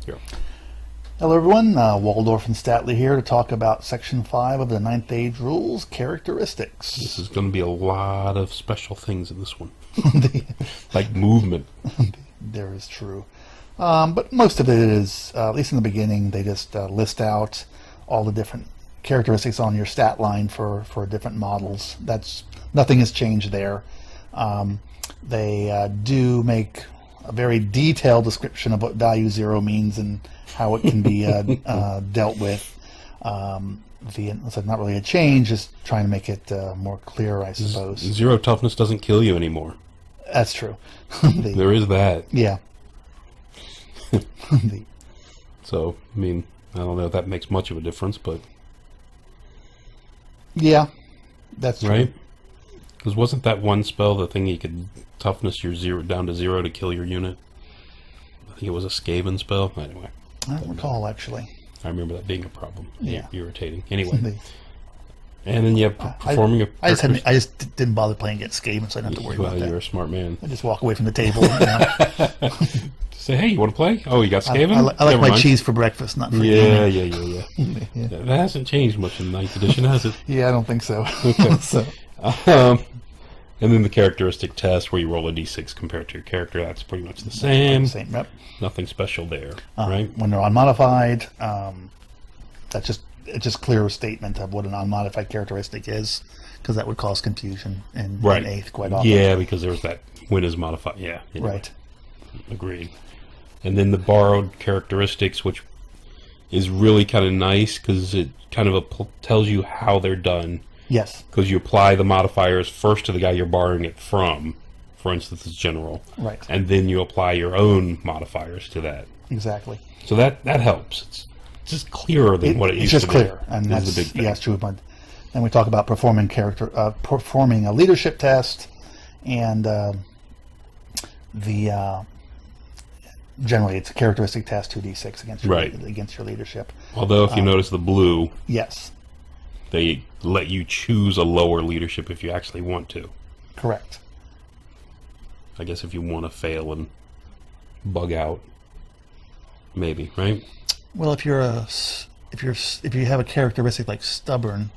Yeah. Hello everyone, Waldorf and Statler here to talk about Section 5 of the 9th Age Rules, Characteristics. This is going to be a lot of special things in this one. Like movement. There is true. But most of it is, at least in the beginning, they just list out all the different characteristics on your stat line for different models. Nothing has changed there. They do make a very detailed description of what value 0 means and how it can be dealt with. It's not really a change, just trying to make it more clear, I suppose. 0 toughness doesn't kill you anymore. That's true. There is that. Yeah. So, I mean, I don't know if that makes much of a difference, but... Yeah, that's true. Right? Because wasn't that one spell the thing you could toughness your 0 down to 0 to kill your unit? I think it was a Skaven spell. Anyway. I don't recall, actually. I remember that being a problem. Yeah. Irritating. Anyway. And then you have performing I just didn't bother playing against Skaven, so I didn't have to worry about that. You're a smart man. I just walk away from the table. Say, hey, you want to play? Oh, you got Skaven? I like my cheese for breakfast, not for gaming. Yeah. That hasn't changed much in 9th edition, has it? Yeah, I don't think so. Okay. So. And then the characteristic test where you roll a d6 compared to your character, that's pretty much the same. Yep. Nothing special there, right? When they're unmodified, it's just clear statement of what an unmodified characteristic is, because that would cause confusion in 8th quite often. Yeah, because there's that when is modified. Yeah. Anyway. Right. Agreed. And then the borrowed characteristics, which is really kind of nice because it kind of tells you how they're done. Yes. Because you apply the modifiers first to the guy you're borrowing it from. For instance, it's general. Right. And then you apply your own modifiers to that. Exactly. So that helps. It's just clearer than what it used to be. It's just clear, and that's the big thing. Yeah, it's true. But then we talk about performing a leadership test, and generally it's a characteristic test 2d6 against your leadership. Although if you notice the blue, yes, they let you choose a lower leadership if you actually want to. Correct. I guess if you want to fail and bug out, maybe, right? Well, if you have a characteristic like stubborn,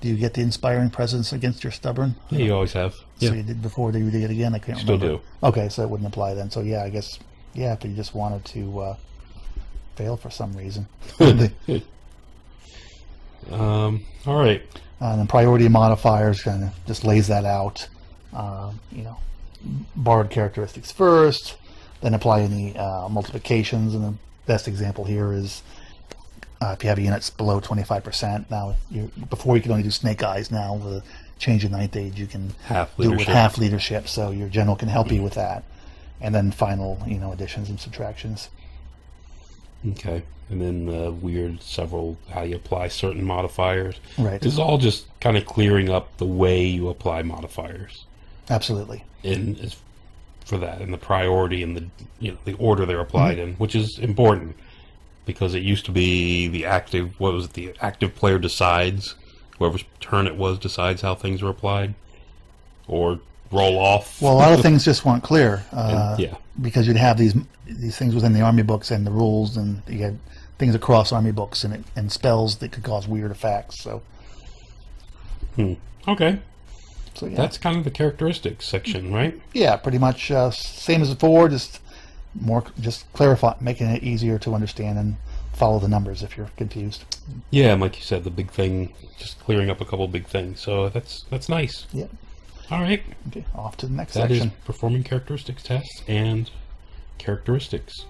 do you get the inspiring presence against your stubborn? Yeah, you always have. So you did before, do you do it again? I can't remember. Still do. Okay, so it wouldn't apply then. So yeah, I guess if you just wanted to fail for some reason. All right. And then priority modifiers kind of just lays that out. Borrowed characteristics first, then apply any multiplications, and the best example here is if you have units below 25%. Now, before you could only do snake eyes. Now with a change in 9th Age, you can do it with half leadership, so your general can help you with that. And then final, additions and subtractions. Okay. And then how you apply certain modifiers. Right. This is all just kind of clearing up the way you apply modifiers. Absolutely. For that, and the priority and the order they're applied in, which is important because it used to be the active player decides, whoever's turn it was decides how things are applied or roll off. Well, a lot of things just weren't clear. Because you'd have these things within the army books and the rules, and you had things across army books and spells that could cause weird effects. So. Okay. So yeah. That's kind of the characteristics section, right? Yeah, pretty much same as before, just clarify, making it easier to understand and follow the numbers if you're confused. Yeah, and like you said, the big thing, just clearing up a couple big things. So that's nice. Yeah. All right. Okay, off to the next section. That is performing characteristics tests and characteristics.